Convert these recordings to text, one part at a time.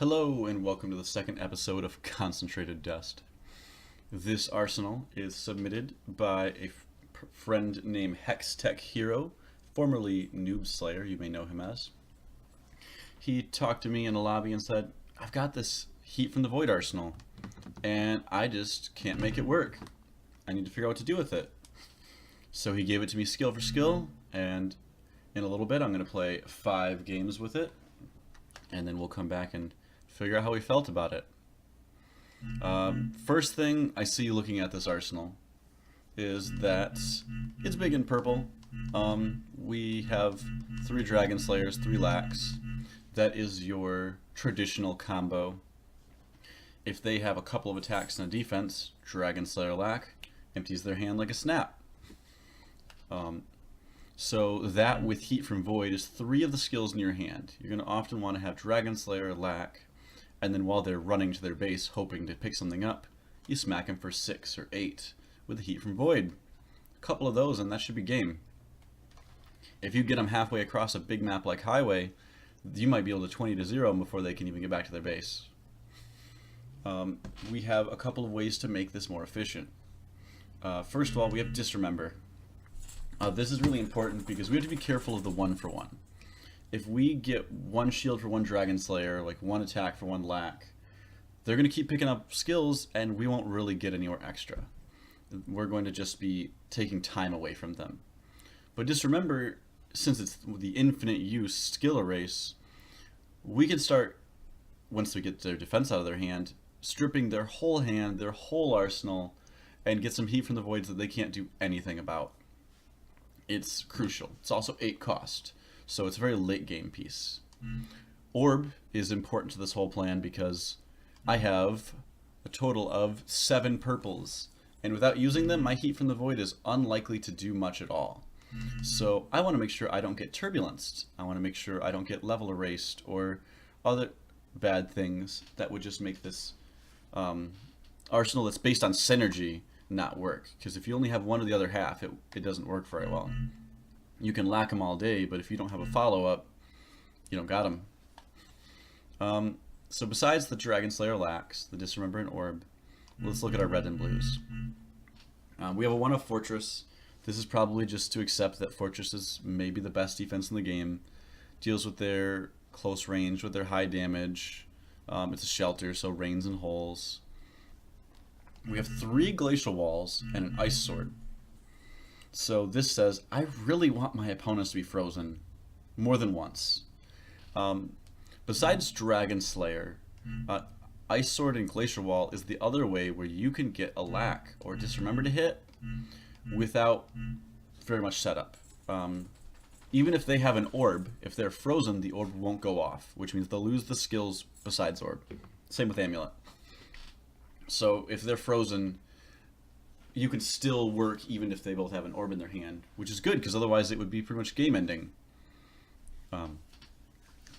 Hello and welcome to the second episode of Concentrated Dust. This arsenal is submitted by a friend named Hextech Hero, formerly Noob Slayer, you may know him as. He talked to me in a lobby and said, I've got this Heat from the Void arsenal, and I just can't make it work. I need to figure out what to do with it. So he gave it to me skill for skill, and in a little bit I'm going to play 5 games with it, and then we'll come back and figure out how we felt about it. First thing I see looking at this arsenal is that it's big and purple. We have 3 Dragon Slayers, 3 Lacs. That is your traditional combo. If they have a couple of attacks and a defense, Dragon Slayer Lac empties their hand like a snap. So that with Heat from Void is 3 of the skills in your hand. You're going to often want to have Dragon Slayer, Lac, and then while they're running to their base hoping to pick something up, you smack them for 6 or 8 with the Heat from Void. A couple of those and that should be game. If you get them halfway across a big map like Highway, you might be able to 20 to 0 before they can even get back to their base. We have a couple of ways to make this more efficient. First of all, we have Disremember. This is really important because we have to be careful of the 1 for 1. If we get 1 shield for 1 Dragon Slayer, like 1 attack for 1 Lac, they're going to keep picking up skills and we won't really get anywhere extra. We're going to just be taking time away from them. But Disremember, since it's the infinite use skill erase, we can start, once we get their defense out of their hand, stripping their whole hand, their whole arsenal, and get some Heat from the Voids that they can't do anything about. It's crucial. It's also 8 cost. So it's a very late game piece. Orb is important to this whole plan because I have a total of 7 purples. And without using them, my Heat from the Void is unlikely to do much at all. So I want to make sure I don't get turbulenced. I want to make sure I don't get level erased or other bad things that would just make this arsenal that's based on synergy not work. Because if you only have one of the other half, it doesn't work very well. You can lack them all day, but if you don't have a follow-up, you don't got them. So besides the Dragon Slayer Lacs, the Disremember and Orb, let's look at our red and blues. We have a 1-of Fortress. This is probably just to accept that Fortress is maybe the best defense in the game. Deals with their close range, with their high damage. It's a shelter, so rains and holes. We have 3 Glacial Walls and an Ice Sword. So this says, I really want my opponents to be frozen more than once. Besides Dragon Slayer, Ice Sword and Glacial Wall is the other way where you can get a Lac or Disremember to hit without very much setup. Even if they have an Orb, if they're frozen, the Orb won't go off, which means they'll lose the skills besides Orb. Same with Amulet. So if they're frozen, you can still work even if they both have an Orb in their hand, which is good because otherwise it would be pretty much game ending.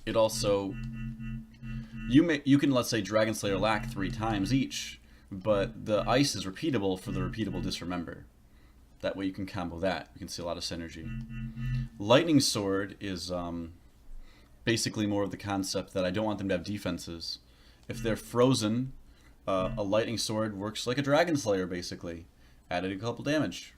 It also, you can, let's say, Dragon Slayer Lac 3 times each, but the ice is repeatable for the repeatable Disremember. That way you can combo that. You can see a lot of synergy. Lightning Sword is basically more of the concept that I don't want them to have defenses. If they're frozen, a Lightning Sword works like a Dragon Slayer basically. Added a couple damage,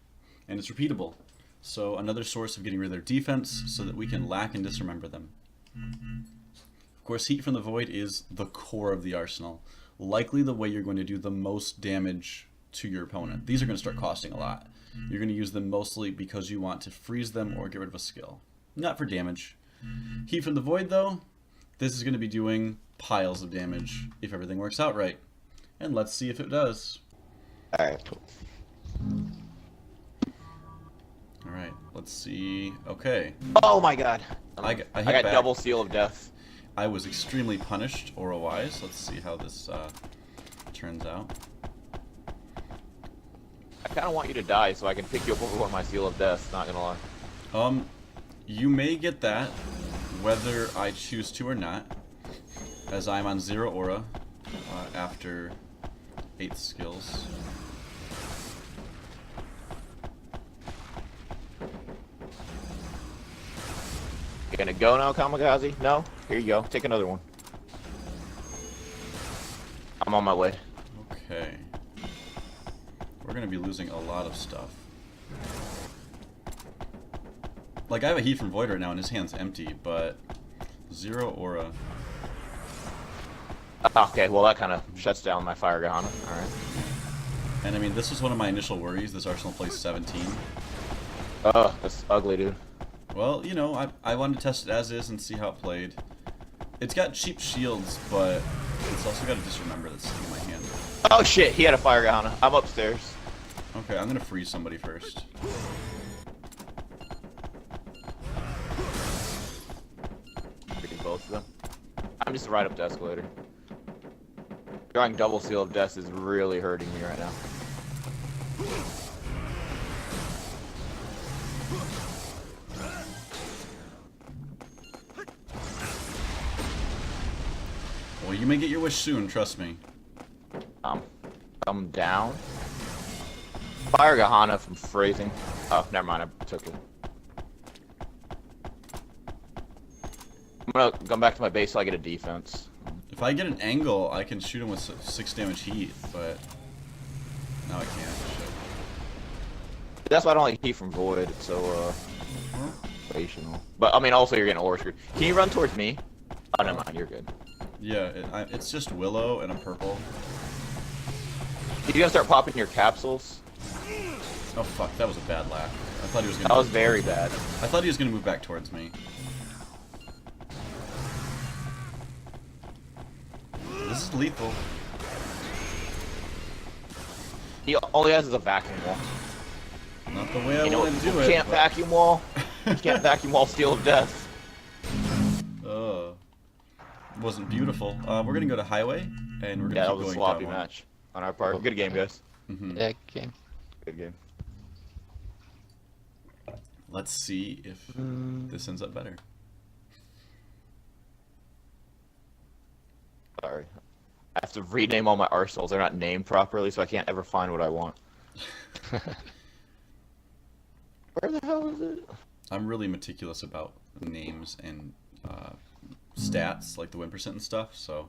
and it's repeatable. So another source of getting rid of their defense so that we can Lac and Disremember them. Of course, Heat from the Void is the core of the arsenal. Likely the way you're going to do the most damage to your opponent. These are going to start costing a lot. You're going to use them mostly because you want to freeze them or get rid of a skill. Not for damage. Heat from the Void though, this is going to be doing piles of damage if everything works out right. And let's see if it does. Alright, cool. Alright, let's see. Okay. Oh my god. I got back. double seal of death. I was extremely punished aura-wise. Let's see how this turns out. I kind of want you to die so I can pick you up over one of my seal of death, not gonna lie. You may get that, whether I choose to or not, as I'm on 0 aura after 8 skills. You gonna go now, Kamikaze? No? Here you go. Take another one. I'm on my way. Okay. We're gonna be losing a lot of stuff. Like, I have a Heat from Void right now and his hand's empty, but 0 aura. Okay, well that kind of shuts down my fire Gahana. Alright. And I mean, this was one of my initial worries. This Arsenal plays 17. Ugh, that's ugly, dude. Well, you know, I wanted to test it as is and see how it played. It's got cheap shields, but it's also got a Disremember that's sitting in my hand. Oh shit, he had a fire Gahana. I'm upstairs. Okay, I'm gonna freeze somebody first. Freaking both of them. I'm just right up the escalator. Drawing double seal of death is really hurting me right now. Well, you may get your wish soon, trust me. I'm down. Fire Gahana from phrasing. Oh, never mind, I took it. I'm gonna come back to my base so I get a defense. If I get an angle, I can shoot him with 6 damage heat, but now I can't. Shit. That's why I don't like heat from Void. It's so relational. But I mean, also you're getting aura screwed. Can you run towards me? Oh, never mind. You're good. Yeah, it's just Willow and a purple. You gonna start popping your capsules? Oh fuck, that was a bad laugh. I thought he was gonna. That was very bad. I thought he was gonna move back towards me. This is lethal. He all he has is a vacuum wall. Not the way I You want to do it. can't vacuum wall. You can't vacuum wall Steel of Death. Wasn't beautiful. We're gonna go to highway, and we're gonna Yeah, keep that was a going sloppy down one. match on our part. Good game, guys. Mhm. Yeah, game. Good game. Let's see if this ends up better. Sorry. I have to rename all my arsenals. They're not named properly, so I can't ever find what I want. Where the hell is it? I'm really meticulous about names and stats, like the win percent and stuff, so...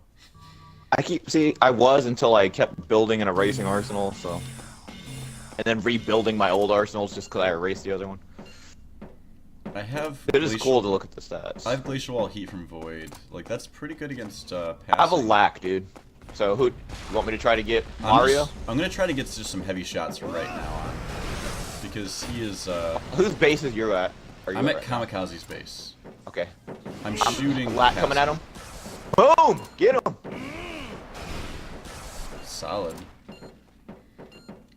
I was until I kept building and erasing arsenal, so... And then rebuilding my old arsenals just because I erased the other one. I have... It is cool to look at the stats. I have Glacial Wall Heat from Void. Like, that's pretty good against passing. I have a lack, dude. So who... You want me to try to get Mario? I'm gonna try to get just some heavy shots from right now on. Because he is, Whose base is you at? I'm at Kamikaze's base. Okay. I'm shooting... Lack coming at him. Boom! Get him! Solid.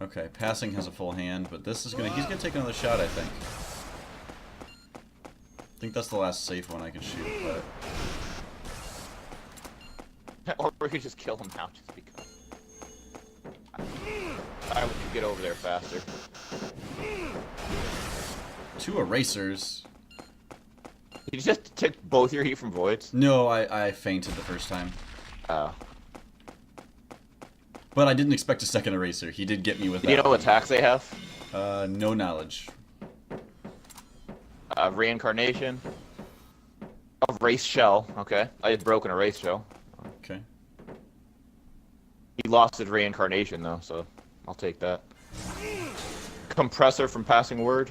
Okay, passing has a full hand, but this is gonna... He's gonna take another shot, I think. I think that's the last safe one I can shoot, but... Or we could just kill him now, just because. I would get over there faster. 2 erasers. You just took both your heat from voids? No, I fainted the first time. Oh. But I didn't expect a second eraser. He did get me with Do that. you know what attacks they have? No knowledge. Reincarnation. A race shell. Okay. I had broken a race shell. Okay. He lost his reincarnation though, so I'll take that. Compressor from passing word.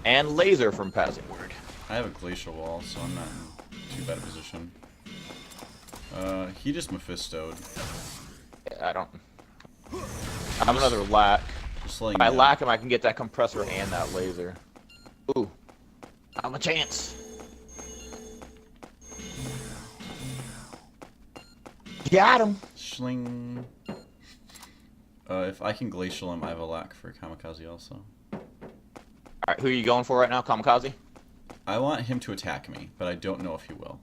And laser from passing word. I have a glacial wall, so I'm not in too bad a position. He just Mephisto'd. Yeah, I don't... I have another lack. Just letting If I you know. lack him, I can get that compressor and that laser. Ooh. I'm a chance. Got him. Schling. If I can glacial him, I have a lack for Kamikaze also. Alright, who are you going for right now? Kamikaze? I want him to attack me, but I don't know if he will.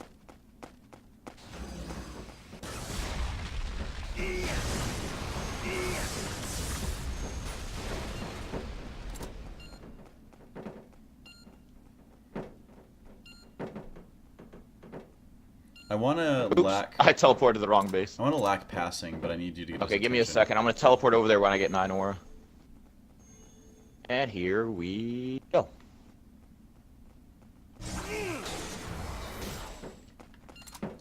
I want to Oops, lack. I teleported to the wrong base. I want to lack passing, but I need you to get. Okay, his give me a attention. second. I'm gonna teleport over there when I get 9 aura. And here we go.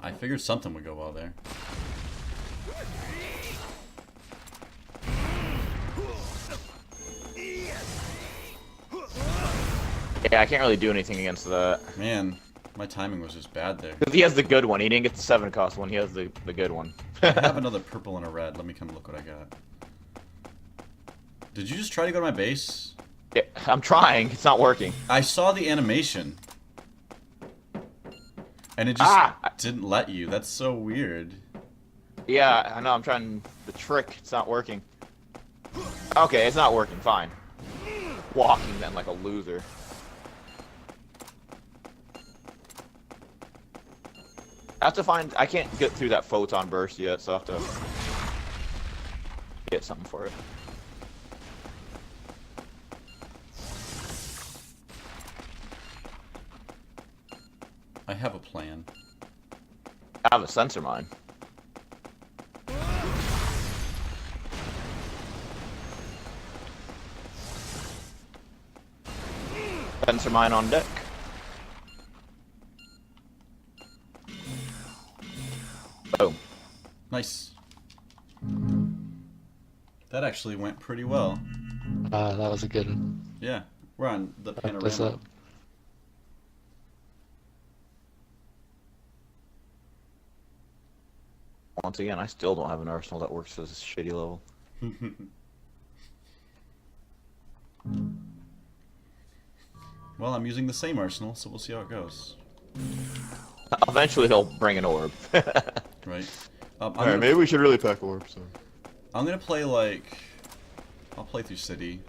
I figured something would go well there. Yeah, I can't really do anything against that. Man, my timing was just bad there. Because he has the good one. He didn't get the 7 cost one. He has the good one. I have another purple and a red. Let me come look what I got. Did you just try to go to my base? Yeah, I'm trying. It's not working. I saw the animation. And it just didn't let you. That's so weird. Yeah, I know. I'm trying the trick. It's not working. Okay, it's not working. Fine. Walking then like a loser. I have to find. I can't get through that photon burst yet, so I have to get something for it. I have a plan. I have a sensor mine. Sensor mine on deck. Boom. Nice. That actually went pretty well. That was a good one. Yeah, we're on the Wrap this panorama. up. Once again, I still don't have an arsenal that works at this shitty level. Well, I'm using the same arsenal, so we'll see how it goes. Eventually, he'll bring an orb. Right? Alright, maybe we should really pack orbs. I'm gonna play like... I'll play through City.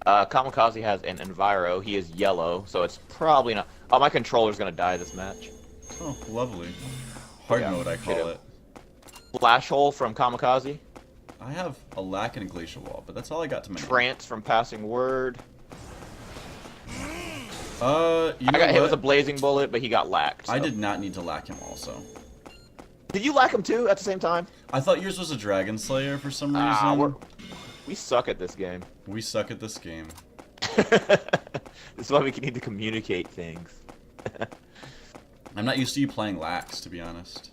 Kamikaze has an Enviro. He is yellow, so it's probably not. Oh, my controller's gonna die this match. Oh, lovely. Hard Yeah, mode, I call hit it. Flash hole from Kamikaze. I have a lack and a glacial wall, but that's all I got to my name. Trance from Passing Word. You I know got hit with a what? blazing bullet, but he got lacked. So. I did not need to lack him also. Did you lack him too at the same time? I thought yours was a Dragon Slayer for some reason. We suck at this game. We suck at this game. This is why we need to communicate things. I'm not used to you playing lax, to be honest.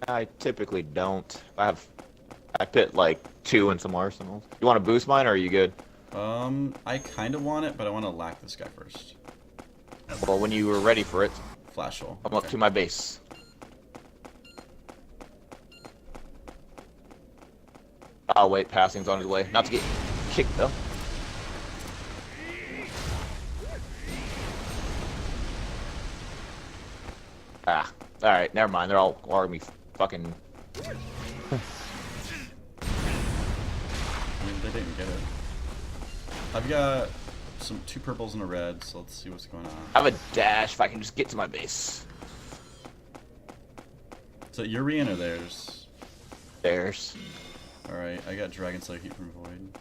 I typically don't. I pit like 2 in some arsenals. You want to boost mine, or are you good? I kind of want it, but I want to lack this guy first. Well, when you were ready for it, Flash hole. I'm up to my base. Oh wait, passing's on his way. Not to get kicked though. Ah, alright, never mind. They're all gonna be fucking... I mean, they didn't get it. I've got 2 purples and a red, so let's see what's going on. I have a dash if I can just get to my base. Is it Urian or theirs? There's. Alright, I got Dragon Slayer Heat from Void.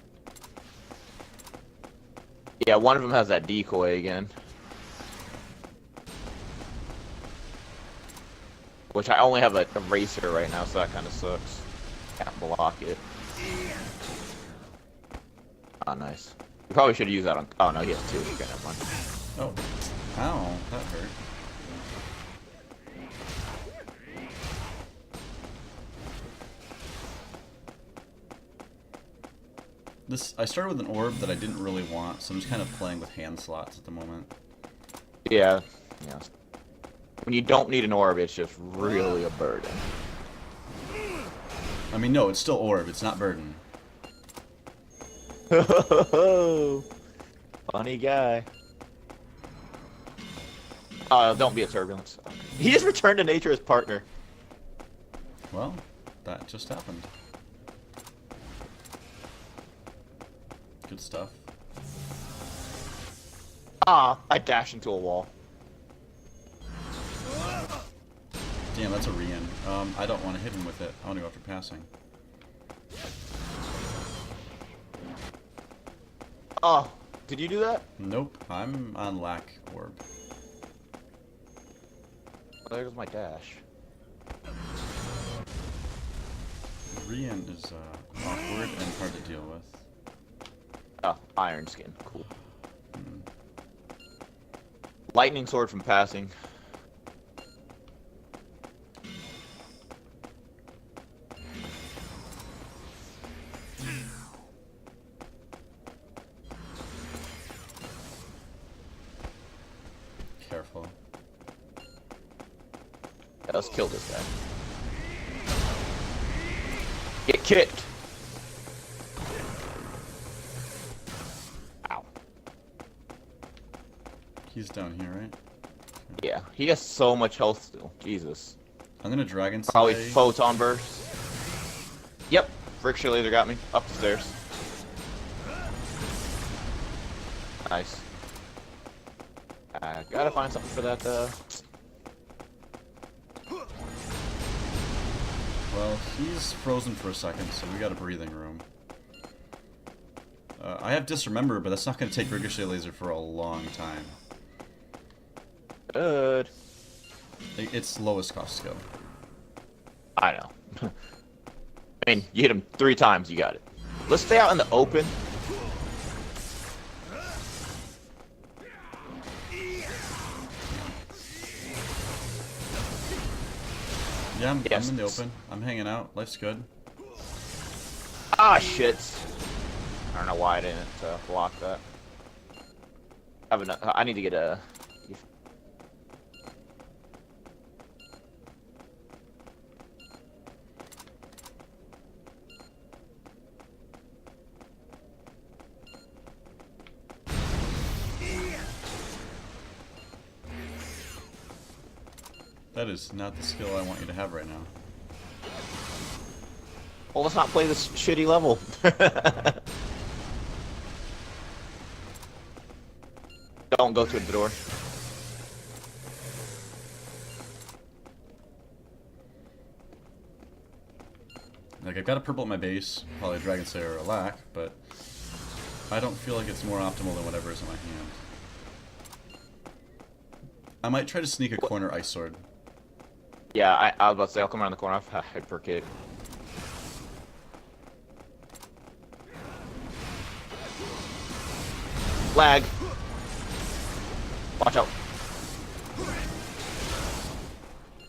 Yeah, one of them has that decoy again. Which I only have a eraser right now, so that kind of sucks. Can't block it. Oh, nice. You probably should have used that on... Oh, no, he has 2. Okay, never mind. Oh. Ow, that hurt. I started with an orb that I didn't really want, so I'm just kind of playing with hand slots at the moment. Yeah. Yeah. When you don't need an orb, it's just really a burden. I mean, no, it's still orb, it's not burden. Funny guy. Don't be a turbulence. He just returned to nature as partner. Well, that just happened. Good stuff. Ah, I dashed into a wall. Damn, that's a Rian. I don't want to hit him with it. I want to go after passing. Oh, did you do that? Nope, I'm on lack orb. Oh, there goes my dash. Rian is awkward and hard to deal with. Oh, iron skin. Cool. Lightning sword from passing. careful. Yeah, let's kill this guy. Get kicked. Ow. He's down here, right? Yeah, he has so much health still. Jesus. I'm gonna Dragon Slay. Probably photon burst. Yep. Ricochet laser got me. Up the stairs. Nice. I gotta find something for that, Well, he's frozen for a second, so we got a breathing room. I have Disremember, but that's not gonna take Ricochet Laser for a long time. Good. It's lowest cost skill. I know. I mean, you hit him 3 times, you got it. Let's stay out in the open. Yeah, I'm Yes. in the open. I'm hanging out. Life's good. Ah, shit. I don't know why I didn't block that. I need to get a... That is not the skill I want you to have right now. Well, let's not play this shitty level. Don't go through the door. Like, I've got a purple at my base, probably a Dragon Slayer or a Lack, but I don't feel like it's more optimal than whatever is in my hand. I might try to sneak a corner Ice Sword. Yeah, I was about to say, I'll come around the corner. I've hyper kick. Lag. Watch out.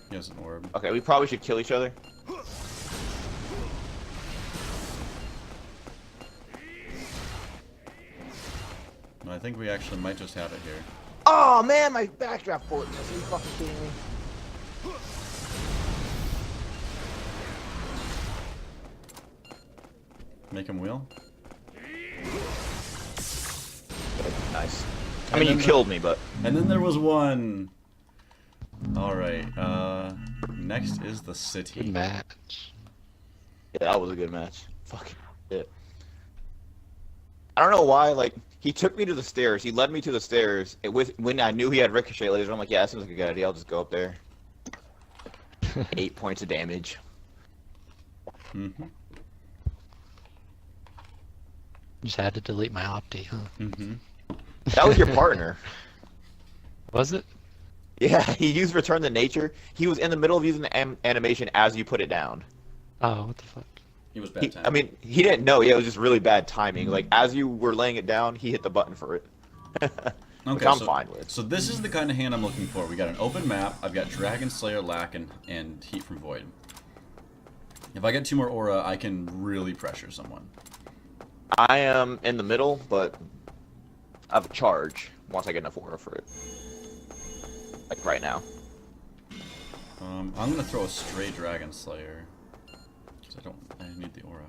He has an orb. Okay, we probably should kill each other. No, I think we actually might just have it here. Oh man, my backdraft port. Are you fucking kidding me? Make him wheel? Nice. I mean, you killed me, but... And then there was one! Alright, next is the Good city. match. Yeah, that was a good match. Fucking shit. I don't know why, like, he took me to the stairs. He led me to the stairs. When I knew he had Ricochet laser, I'm like, yeah, that seems like a good idea. I'll just go up there. 8 points of damage. Mm-hmm. Just had to delete my Opti, huh? Mm-hmm. That was your partner. Was it? Yeah, he used Return to Nature. He was in the middle of using the animation as you put it down. Oh, what the fuck? It was bad time. I mean, he didn't know. Yeah, it was just really bad timing. Like, as you were laying it down, he hit the button for it. Which I'm fine with. So this is the kind of hand I'm looking for. We got an open map. I've got Dragon Slayer, Lack, and Heat from Void. If I get 2 more Aura, I can really pressure someone. I am in the middle, but I have a charge once I get enough Aura for it. Like, right now. I'm gonna throw a stray Dragon Slayer. Because I need the Aura.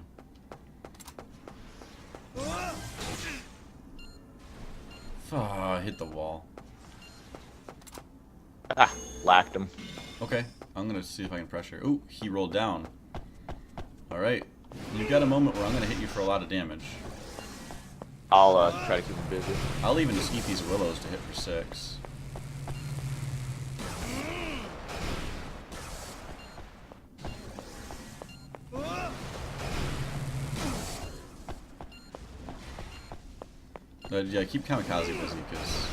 I hit the wall. Ah, lacked him. Okay, I'm gonna see if I can pressure. Ooh, he rolled down. Alright. You've got a moment where I'm gonna hit you for a lot of damage. I'll try to keep him busy. I'll even just eat these Willows to hit for 6. Yeah, keep Kamikaze busy, because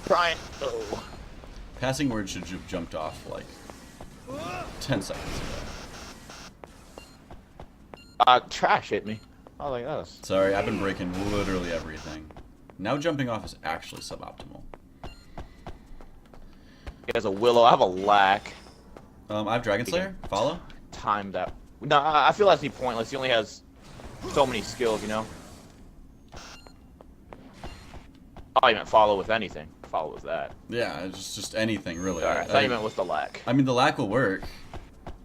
Trying. Oh. passing word should have jumped off like 10 seconds ago. Trash hit me. Oh, like this. Sorry, I've been breaking literally everything. Now jumping off is actually suboptimal. He has a Willow. I have a Lack. I have Dragon Slayer. Follow? Time that. No, I feel that's pointless. He only has so many skills, you know? Oh, you meant follow with anything. follows that. Yeah, it's just anything really. Alright, I thought you meant with the lack. I mean, the lack will work,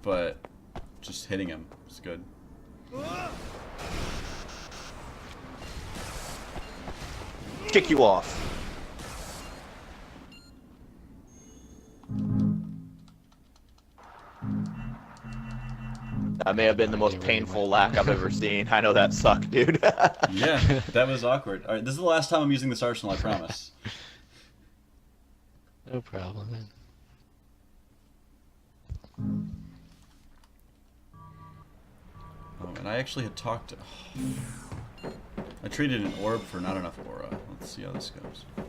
but just hitting him is good. Kick you off. That may have been the most painful lack I've ever seen. I know that sucked, dude. Yeah, that was awkward. Alright, this is the last time I'm using this arsenal, I promise. No problem, man. Oh, and I actually had talked to... I traded an orb for not enough aura. Let's see how this goes. I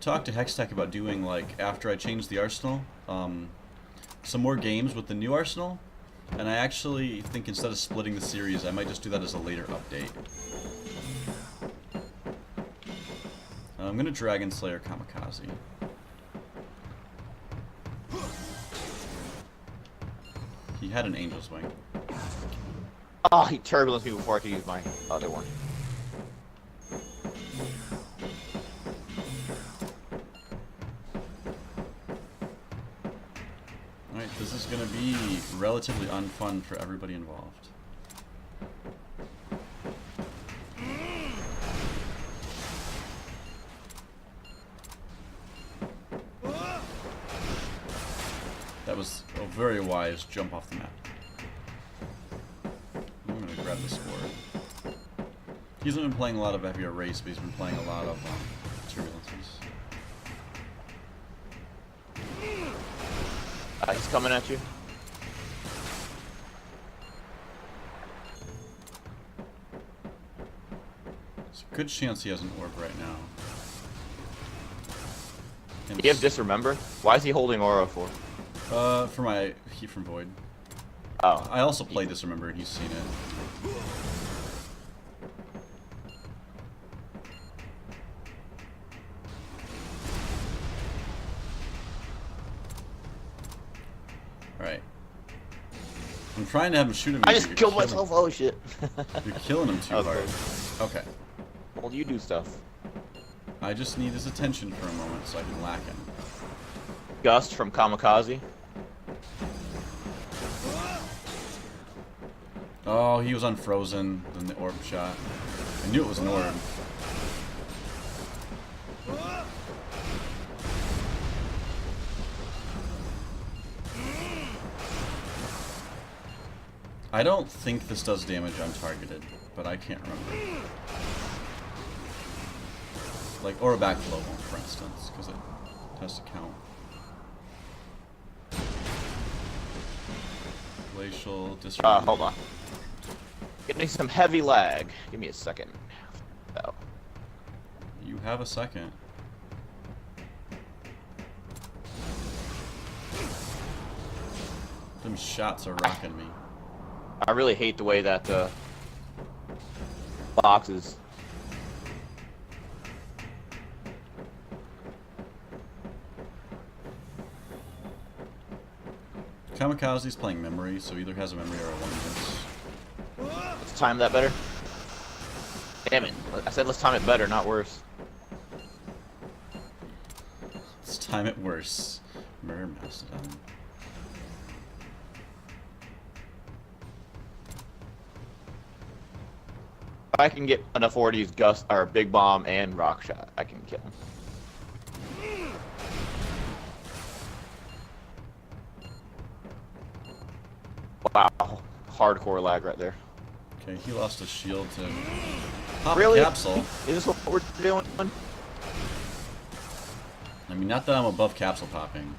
talked to Hextech about doing, like, after I changed the arsenal, some more games with the new arsenal. And I actually think instead of splitting the series, I might just do that as a later update. I'm gonna Dragon Slayer Kamikaze. He had an Angel's Wing. Oh, he turbulenced me before I could use my other one. Alright, this is gonna be relatively unfun for everybody involved. That was a very wise jump off the map. I'm gonna grab the sword. He hasn't been playing a lot of heavier race, but he's been playing a lot of turbulences. He's coming at you. There's a good chance he has an orb right now. And Do you have Disremember? Why is he holding Aura for? for my Heat from Void. Oh. I also play Disremember and he's seen it. Alright. I'm trying to have him shoot him. I just killed myself. Oh shit. You're killing him too hard. Okay. Well, you do stuff. I just need his attention for a moment so I can lack him. Gust from Kamikaze. Oh, he was unfrozen. Then the orb shot. I knew it was an orb. I don't think this does damage untargeted, but I can't remember. Like, or a backflow won't, for instance, because it has to count. Glacial, disregard. Hold on. Getting some heavy lag. Give me a second. Oh. You have a second. Them shots are rocking me. I really hate the way that box is. Kamikaze's playing memory, so either has a memory or a one miss. Let's time that better. Damn it. I said let's time it better, not worse. Let's time it worse. Mirror Mastodon. If I can get enough ore to use Gust or Big Bomb and Rock Shot, I can kill him. Wow, hardcore lag right there. Okay, he lost his shield to pop Really? capsule. Is this what we're doing? I mean, not that I'm above capsule popping.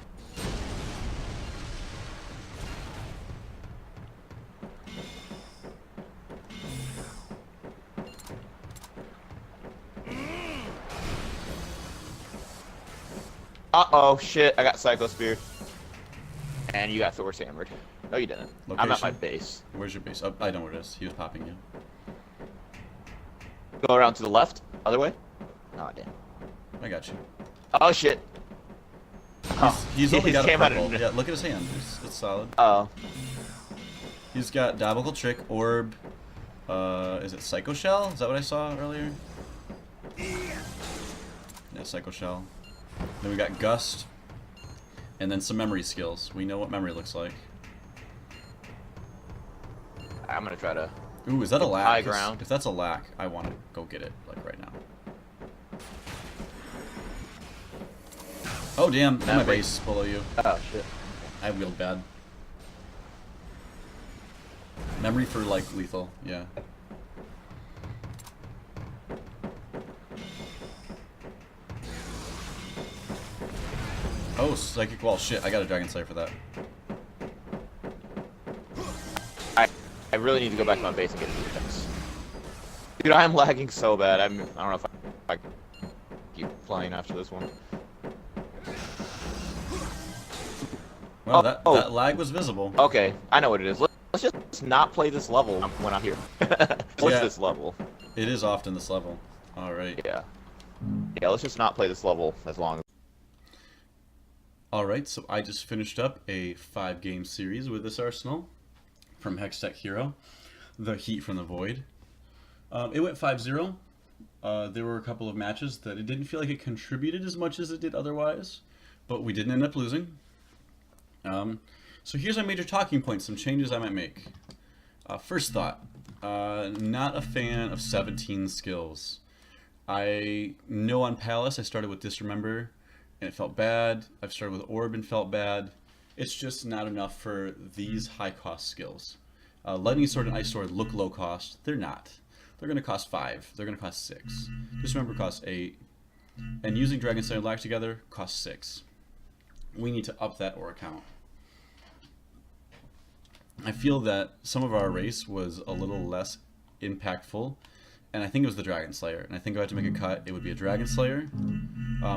Uh-oh, shit, I got Psycho Spear. And you got Thor's Hammered. No, you didn't. I'm at my Location? base. Where's your base? Oh, I know where it is. He was popping you. Go around to the left? Other way? Oh, damn. I got you. Oh, shit. He's only got a came out purple. of- Yeah, look at his hand. It's solid. Oh. He's got Diabolical Trick, Orb. Is it Psycho Shell? Is that what I saw earlier? Yeah, Psycho Shell. Then we got Gust. And then some memory skills. We know what memory looks like. I'm gonna try to. Ooh, is that a lack? High ground. If that's a lack, I want to go get it, like right now. Oh damn, I'm my base below you. Oh shit. I wheeled bad. Memory for like lethal, yeah. Oh, psychic wall. Shit, I got a Dragon Slayer for that. I really need to go back to my base and get defense. Dude, I am lagging so bad. I don't know if I keep playing after this one. Well, that lag was visible. Okay, I know what it is. Let's just not play this level when I'm here. What's this level? It is often this level. Alright. Yeah. Yeah, let's just not play this level as long as... Alright, so I just finished up a 5-game series with this arsenal from Hextech Hero, the Heat from the Void. It went 5-0. There were a couple of matches that it didn't feel like it contributed as much as it did otherwise, but we didn't end up losing. So here's my major talking points, some changes I might make. First thought, not a fan of 17 skills. I know on Palace I started with Disremember and it felt bad. I've started with Orb and felt bad. It's just not enough for these high cost skills. Lightning Sword and Ice Sword look low cost. They're not. They're going to cost 5. They're going to cost 6. Disremember costs 8. And using Dragon Slayer and Lack together costs 6. We need to up that aura count. I feel that some of our race was a little less impactful, and I think it was the Dragon Slayer. And I think if I had to make a cut, it would be a Dragon Slayer.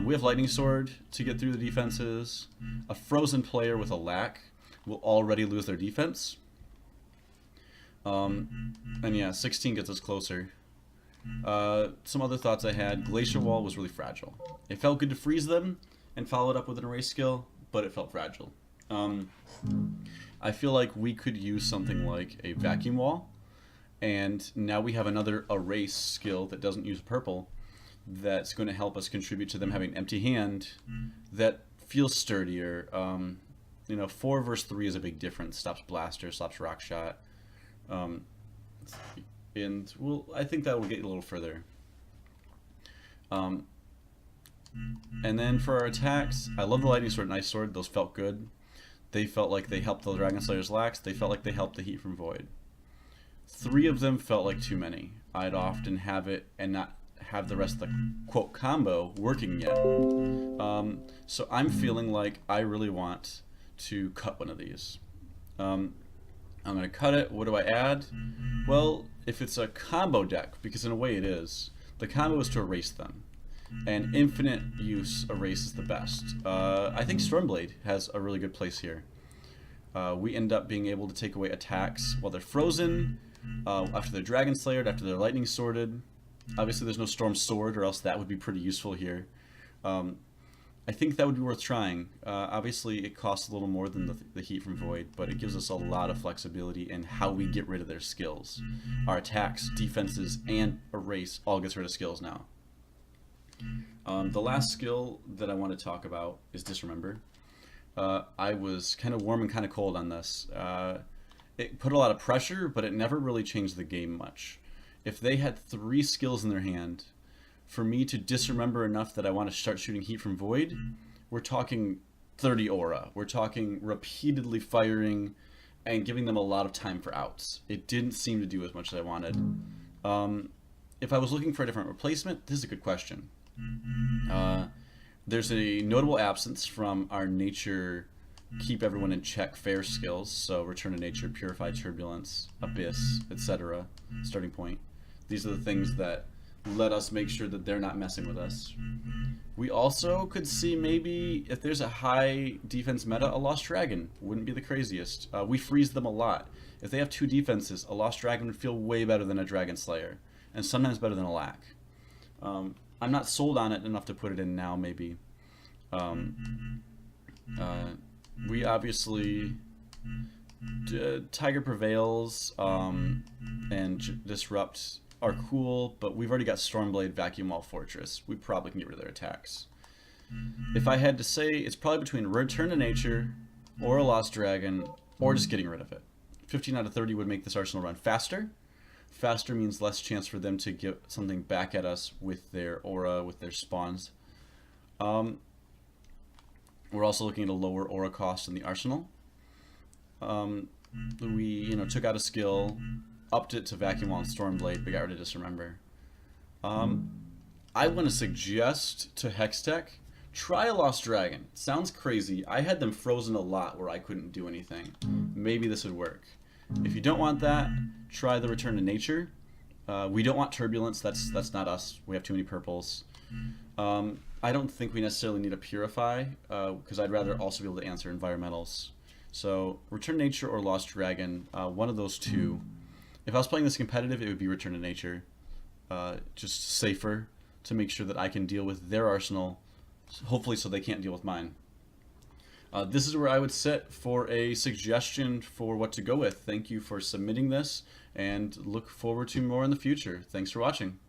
We have Lightning Sword to get through the defenses. A Frozen player with a Lack will already lose their defense. And yeah, 16 gets us closer. Some other thoughts I had. Glacier Wall was really fragile. It felt good to freeze them and follow it up with an erase skill, but it felt fragile. I feel like we could use something like a Vacuum Wall, and now we have another erase skill that doesn't use purple that's going to help us contribute to them having an empty hand that feels sturdier. You know, 4 versus 3 is a big difference. Stops Blaster, stops Rock Shot. And I think that will get a little further. And then for our attacks, I love the Lightning Sword and Ice Sword. Those felt good. They felt like they helped the Dragon Slayer's Lax. They felt like they helped the Heat from Void. 3 of them felt like too many. I'd often have it and not have the rest of the quote combo working yet. So I'm feeling like I really want to cut one of these. I'm going to cut it. What do I add? Well, if it's a combo deck, because in a way it is, the combo is to erase them. And infinite use erase is the best. I think Stormblade has a really good place here. We end up being able to take away attacks while they're frozen, after they're Dragon Slayered, after they're Lightning Sworded. Obviously there's no Storm Sword, or else that would be pretty useful here. I think that would be worth trying. Obviously it costs a little more than the Heat from Void, but it gives us a lot of flexibility in how we get rid of their skills. Our attacks, defenses, and erase all gets rid of skills now. The last skill that I want to talk about is Disremember. I was kind of warm and kind of cold on this. It put a lot of pressure, but it never really changed the game much. If they had 3 skills in their hand, for me to disremember enough that I want to start shooting Heat from Void, we're talking 30 aura. We're talking repeatedly firing and giving them a lot of time for outs. It didn't seem to do as much as I wanted. If I was looking for a different replacement, this is a good question. There's a notable absence from our nature keep everyone in check fair skills, so return to nature, purify turbulence, abyss, etc. Starting point. These are the things that let us make sure that they're not messing with us. We also could see maybe if there's a high defense meta, a Lost Dragon wouldn't be the craziest. We freeze them a lot. If they have 2 defenses, a Lost Dragon would feel way better than a Dragon Slayer, and sometimes better than a Lack. I'm not sold on it enough to put it in now, maybe. We obviously... Tiger Prevails and Disrupt are cool, but we've already got Stormblade, Vacuum Wall, Fortress. We probably can get rid of their attacks. If I had to say, it's probably between Return to Nature or a Lost Dragon or just getting rid of it. 15 out of 30 would make this arsenal run faster. Faster means less chance for them to get something back at us with their aura, with their spawns. We're also looking at a lower aura cost in the arsenal. We took out a skill, upped it to Vacuum Wall and Stormblade, but got rid of Disremember. I want to suggest to Hextech, try a Lost Dragon. Sounds crazy. I had them frozen a lot where I couldn't do anything. Maybe this would work. If you don't want that, try the Return to Nature. We don't want Turbulence. That's not us. We have too many purples. I don't think we necessarily need a Purify, because I'd rather also be able to answer Environmentals. So Return to Nature or Lost Dragon, one of those two. If I was playing this competitive, it would be Return to Nature. Just safer to make sure that I can deal with their arsenal, hopefully so they can't deal with mine. This is where I would sit for a suggestion for what to go with. Thank you for submitting this, and look forward to more in the future. Thanks for watching.